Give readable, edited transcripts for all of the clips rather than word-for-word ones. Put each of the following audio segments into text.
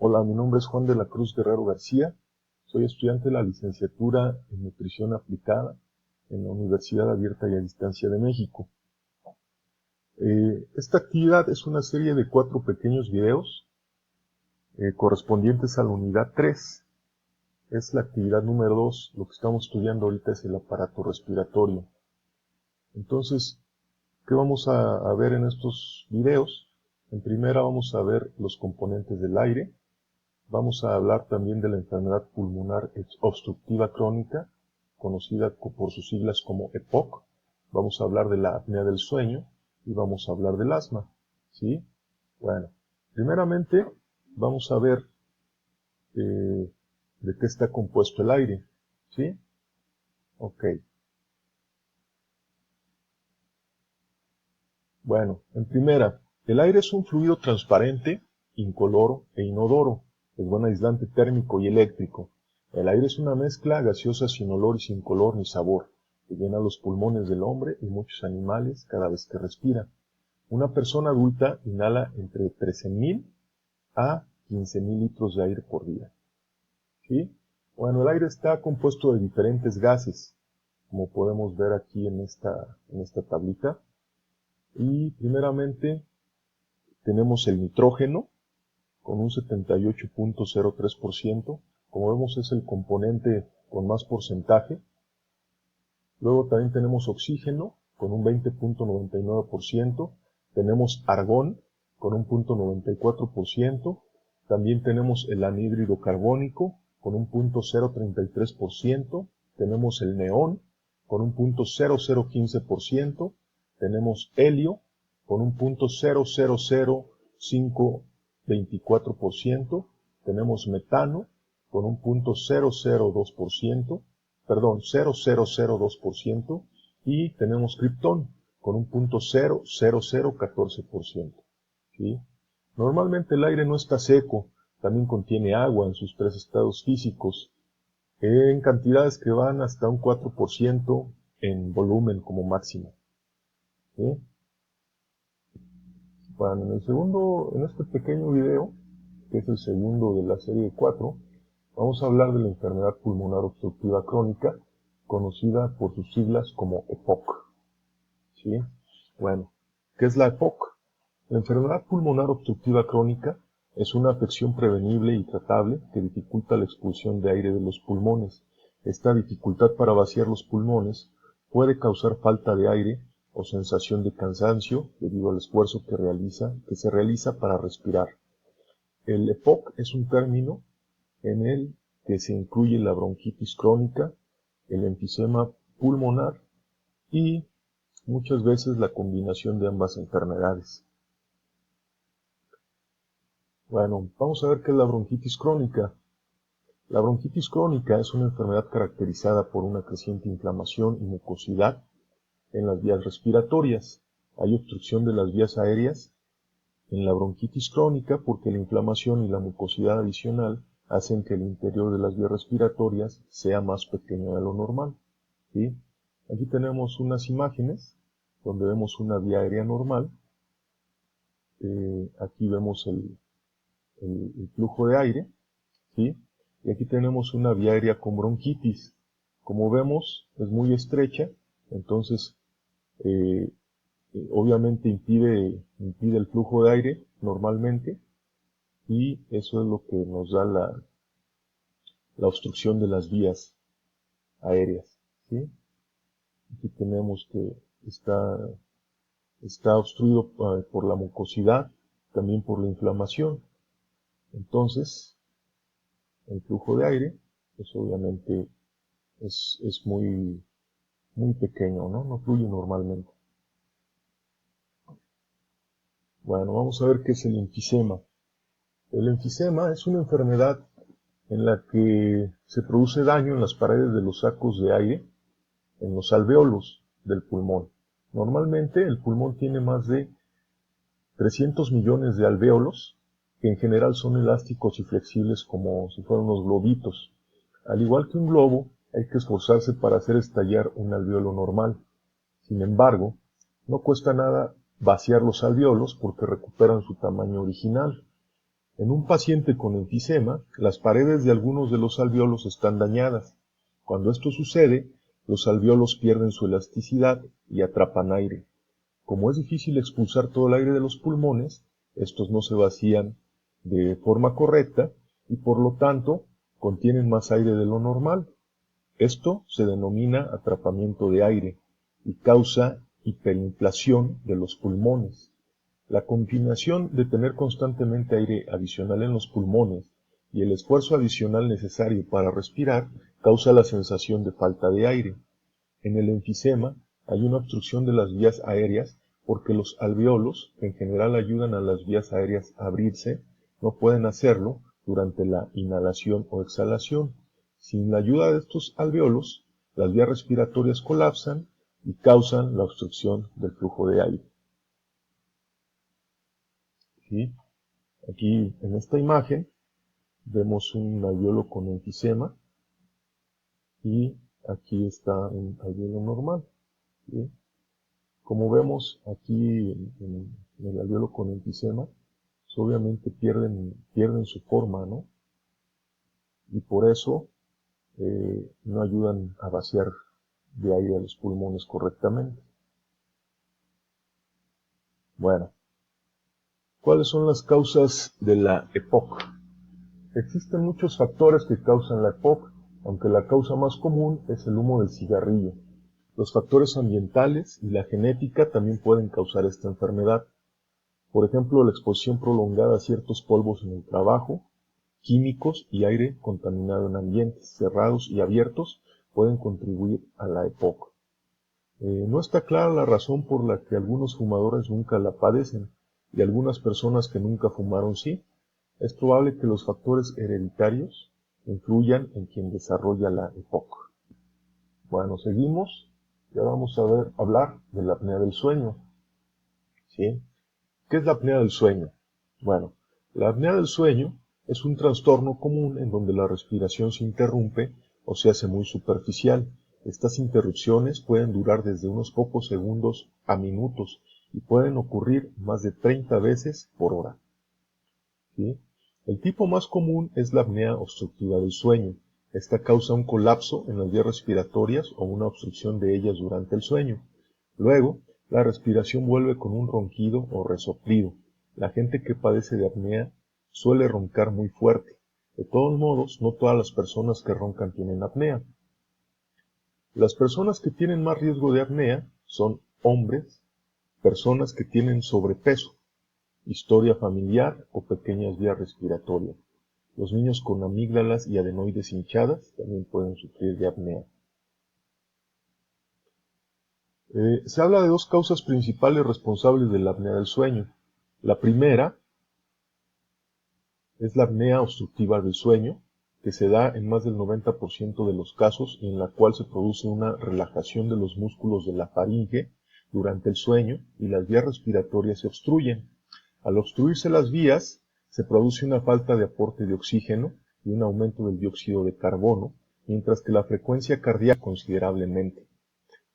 Hola, mi nombre es Juan de la Cruz Guerrero García. Soy estudiante de la licenciatura en Nutrición Aplicada en la Universidad Abierta y a Distancia de México. Esta actividad es una serie de 4 pequeños videos correspondientes a la unidad 3. Es la actividad número 2. Lo que estamos estudiando ahorita es el aparato respiratorio. Entonces, ¿qué vamos a ver en estos videos? En primera vamos a ver los componentes del aire. Vamos a hablar también de la enfermedad pulmonar obstructiva crónica, conocida por sus siglas como EPOC. Vamos a hablar de la apnea del sueño y vamos a hablar del asma. ¿Sí? Bueno, primeramente vamos a ver de qué está compuesto el aire. ¿Sí? Ok. Bueno, en primera, el aire es un fluido transparente, incoloro e inodoro. Es buen aislante térmico y eléctrico. El aire es una mezcla gaseosa sin olor y sin color ni sabor, que llena los pulmones del hombre y muchos animales cada vez que respira. Una persona adulta inhala entre 13.000 a 15.000 litros de aire por día. ¿Sí? Bueno, el aire está compuesto de diferentes gases, como podemos ver aquí en esta tablita. Y primeramente tenemos el nitrógeno con un 78.03%. Como vemos es el componente con más porcentaje. Luego también tenemos oxígeno con un 20.99%. Tenemos argón con un 0.94%. También tenemos el anhídrido carbónico con un 0.033%. Tenemos el neón con un 0.0015%. Tenemos helio con un 0.000524%. Tenemos metano con un 0.002%, perdón, 0.002%, y tenemos criptón con un 0.00014%. ¿Sí? Normalmente el aire no está seco, también contiene agua en sus 3 estados físicos, en cantidades que van hasta un 4% en volumen como máximo. ¿Sí? Bueno, en este pequeño video, que es el segundo de la serie de 4, vamos a hablar de la enfermedad pulmonar obstructiva crónica, conocida por sus siglas como EPOC. ¿Sí? Bueno, ¿qué es la EPOC? La enfermedad pulmonar obstructiva crónica es una afección prevenible y tratable que dificulta la expulsión de aire de los pulmones. Esta dificultad para vaciar los pulmones puede causar falta de aire o sensación de cansancio debido al esfuerzo que se realiza para respirar. El EPOC es un término en el que se incluye la bronquitis crónica, el enfisema pulmonar y muchas veces la combinación de ambas enfermedades. Bueno, vamos a ver qué es la bronquitis crónica. La bronquitis crónica es una enfermedad caracterizada por una creciente inflamación y mucosidad en las vías respiratorias. Hay obstrucción de las vías aéreas en la bronquitis crónica porque la inflamación y la mucosidad adicional hacen que el interior de las vías respiratorias sea más pequeño de lo normal. ¿Sí? Aquí tenemos unas imágenes donde vemos una vía aérea normal. Aquí vemos el flujo de aire. ¿Sí? Y aquí tenemos una vía aérea con bronquitis. Como vemos, es muy estrecha, entonces obviamente impide el flujo de aire normalmente, y eso es lo que nos da la obstrucción de las vías aéreas. ¿Sí? Aquí tenemos que está obstruido por la mucosidad, también por la inflamación. Entonces, el flujo de aire, pues obviamente es muy pequeño, ¿no? No fluye normalmente. Bueno, vamos a ver qué es el enfisema. El enfisema es una enfermedad en la que se produce daño en las paredes de los sacos de aire, en los alvéolos del pulmón. Normalmente el pulmón tiene más de 300 millones de alvéolos, que en general son elásticos y flexibles como si fueran unos globitos. Al igual que un globo, hay que esforzarse para hacer estallar un alvéolo normal. Sin embargo, no cuesta nada vaciar los alvéolos porque recuperan su tamaño original. En un paciente con enfisema, las paredes de algunos de los alvéolos están dañadas. Cuando esto sucede, los alvéolos pierden su elasticidad y atrapan aire. Como es difícil expulsar todo el aire de los pulmones, estos no se vacían de forma correcta y por lo tanto contienen más aire de lo normal. Esto se denomina atrapamiento de aire y causa hiperinflación de los pulmones. La combinación de tener constantemente aire adicional en los pulmones y el esfuerzo adicional necesario para respirar causa la sensación de falta de aire. En el enfisema hay una obstrucción de las vías aéreas porque los alvéolos, que en general ayudan a las vías aéreas a abrirse, no pueden hacerlo durante la inhalación o exhalación. Sin la ayuda de estos alvéolos, las vías respiratorias colapsan y causan la obstrucción del flujo de aire. ¿Sí? Aquí en esta imagen vemos un alvéolo con enfisema y aquí está un alvéolo normal. ¿Sí? Como vemos aquí en el alvéolo con enfisema, pues obviamente pierden su forma, ¿no? Y por eso no ayudan a vaciar de aire a los pulmones correctamente. Bueno, ¿cuáles son las causas de la EPOC? Existen muchos factores que causan la EPOC, aunque la causa más común es el humo del cigarrillo. Los factores ambientales y la genética también pueden causar esta enfermedad. Por ejemplo, la exposición prolongada a ciertos polvos en el trabajo, químicos y aire contaminado en ambientes cerrados y abiertos pueden contribuir a la EPOC. No está clara la razón por la que algunos fumadores nunca la padecen y algunas personas que nunca fumaron sí. Es probable que los factores hereditarios influyan en quien desarrolla la EPOC. Bueno, seguimos. Ya vamos a hablar de la apnea del sueño. ¿Sí? ¿Qué es la apnea del sueño? Bueno, la apnea del sueño es un trastorno común en donde la respiración se interrumpe o se hace muy superficial. Estas interrupciones pueden durar desde unos pocos segundos a minutos y pueden ocurrir más de 30 veces por hora. ¿Sí? El tipo más común es la apnea obstructiva del sueño. Esta causa un colapso en las vías respiratorias o una obstrucción de ellas durante el sueño. Luego, la respiración vuelve con un ronquido o resoplido. La gente que padece de apnea suele roncar muy fuerte. De todos modos, no todas las personas que roncan tienen apnea. Las personas que tienen más riesgo de apnea son hombres, personas que tienen sobrepeso, historia familiar o pequeñas vías respiratorias. Los niños con amígdalas y adenoides hinchadas también pueden sufrir de apnea. Se habla de dos causas principales responsables de la apnea del sueño. La primera es la apnea obstructiva del sueño, que se da en más del 90% de los casos y en la cual se produce una relajación de los músculos de la faringe durante el sueño y las vías respiratorias se obstruyen. Al obstruirse las vías, se produce una falta de aporte de oxígeno y un aumento del dióxido de carbono, mientras que la frecuencia cardíaca considerablemente.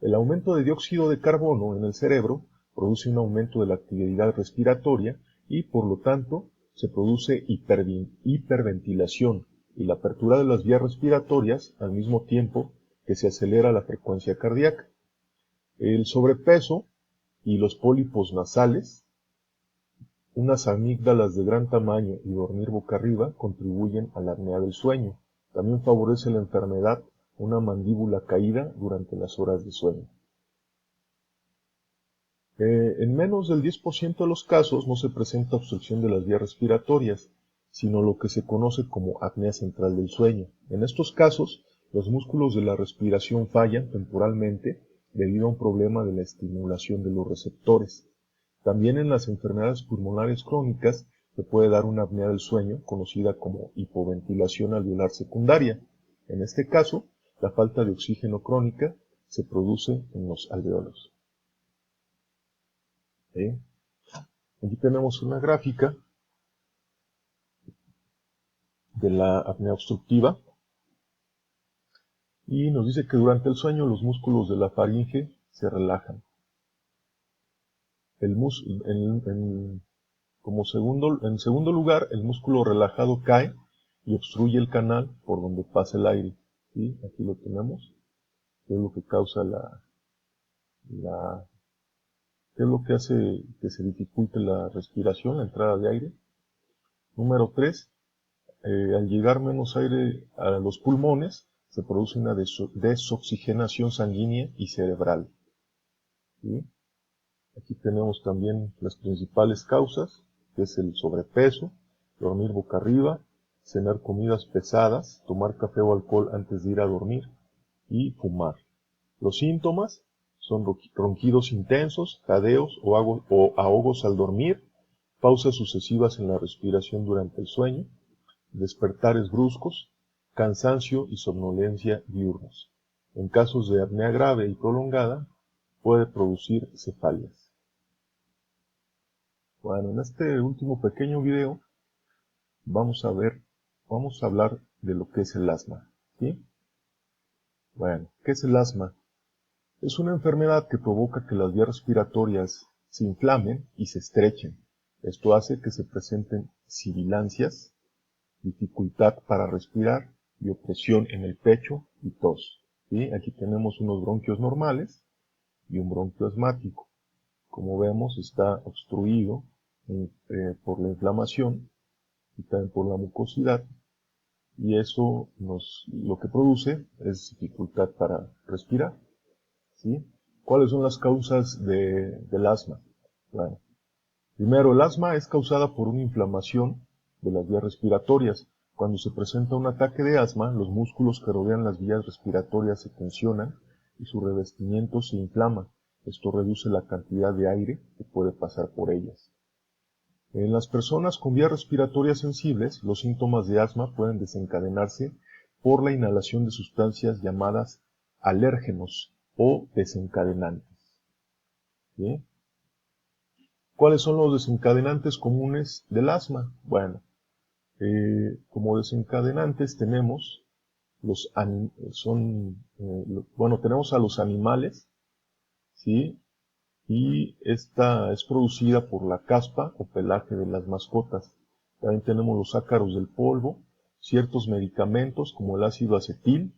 El aumento de dióxido de carbono en el cerebro produce un aumento de la actividad respiratoria y, por lo tanto, se produce hiperventilación y la apertura de las vías respiratorias al mismo tiempo que se acelera la frecuencia cardíaca. El sobrepeso y los pólipos nasales, unas amígdalas de gran tamaño y dormir boca arriba contribuyen a la apnea del sueño. También favorece la enfermedad una mandíbula caída durante las horas de sueño. En menos del 10% de los casos no se presenta obstrucción de las vías respiratorias, sino lo que se conoce como apnea central del sueño. En estos casos, los músculos de la respiración fallan temporalmente debido a un problema de la estimulación de los receptores. También en las enfermedades pulmonares crónicas se puede dar una apnea del sueño conocida como hipoventilación alveolar secundaria. En este caso, la falta de oxígeno crónica se produce en los alveolos. ¿Sí? Aquí tenemos una gráfica de la apnea obstructiva y nos dice que durante el sueño los músculos de la faringe se relajan. En segundo lugar, el músculo relajado cae y obstruye el canal por donde pasa el aire. ¿Sí? Aquí lo tenemos. ¿Qué es lo que causa qué es lo que hace que se dificulte la respiración, la entrada de aire? Número 3, al llegar menos aire a los pulmones, se produce una desoxigenación sanguínea y cerebral. ¿Sí? Aquí tenemos también las principales causas, que es el sobrepeso, dormir boca arriba, cenar comidas pesadas, tomar café o alcohol antes de ir a dormir y fumar. Los síntomas son ronquidos intensos, jadeos o ahogos al dormir, pausas sucesivas en la respiración durante el sueño, despertares bruscos, cansancio y somnolencia diurnos. En casos de apnea grave y prolongada, puede producir cefalias. Bueno, en este último pequeño video vamos a hablar de lo que es el asma. ¿Sí? Bueno, ¿qué es el asma? Es una enfermedad que provoca que las vías respiratorias se inflamen y se estrechen. Esto hace que se presenten sibilancias, dificultad para respirar y opresión en el pecho y tos. ¿Sí? Aquí tenemos unos bronquios normales y un bronquio asmático. Como vemos, está obstruido por la inflamación y también por la mucosidad, y eso lo que produce es dificultad para respirar. ¿Sí? ¿Cuáles son las causas del asma? Bueno, primero, el asma es causada por una inflamación de las vías respiratorias. Cuando se presenta un ataque de asma, los músculos que rodean las vías respiratorias se tensionan y su revestimiento se inflama. Esto reduce la cantidad de aire que puede pasar por ellas. En las personas con vías respiratorias sensibles, los síntomas de asma pueden desencadenarse por la inhalación de sustancias llamadas alérgenos o desencadenantes. ¿Sí? ¿Cuáles son los desencadenantes comunes del asma? Bueno, como desencadenantes tenemos tenemos a los animales, ¿sí? Y esta es producida por la caspa o pelaje de las mascotas. También tenemos los ácaros del polvo, ciertos medicamentos como el ácido acetil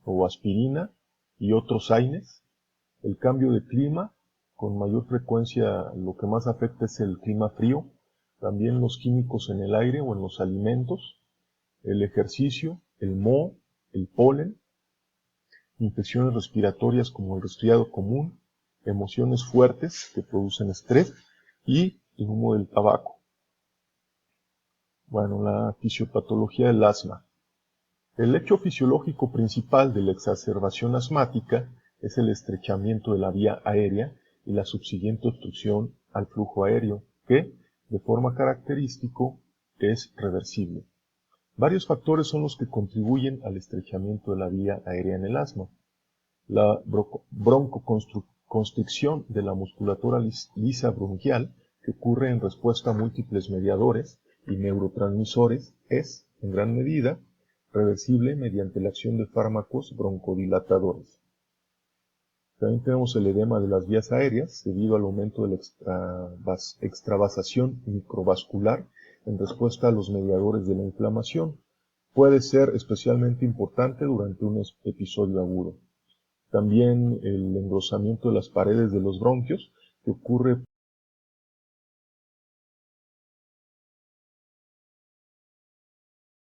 o aspirina y otros AINES, el cambio de clima, con mayor frecuencia lo que más afecta es el clima frío, también los químicos en el aire o en los alimentos, el ejercicio, el moho, el polen, infecciones respiratorias como el resfriado común, emociones fuertes que producen estrés y el humo del tabaco. Bueno, la fisiopatología del asma. El hecho fisiológico principal de la exacerbación asmática es el estrechamiento de la vía aérea y la subsiguiente obstrucción al flujo aéreo, que, de forma característica, es reversible. Varios factores son los que contribuyen al estrechamiento de la vía aérea en el asma. La broncoconstricción de la musculatura lisa bronquial, que ocurre en respuesta a múltiples mediadores y neurotransmisores, es, en gran medida, reversible mediante la acción de fármacos broncodilatadores. También tenemos el edema de las vías aéreas debido al aumento de la extravasación microvascular en respuesta a los mediadores de la inflamación. Puede ser especialmente importante durante un episodio agudo. También el engrosamiento de las paredes de los bronquios, que ocurre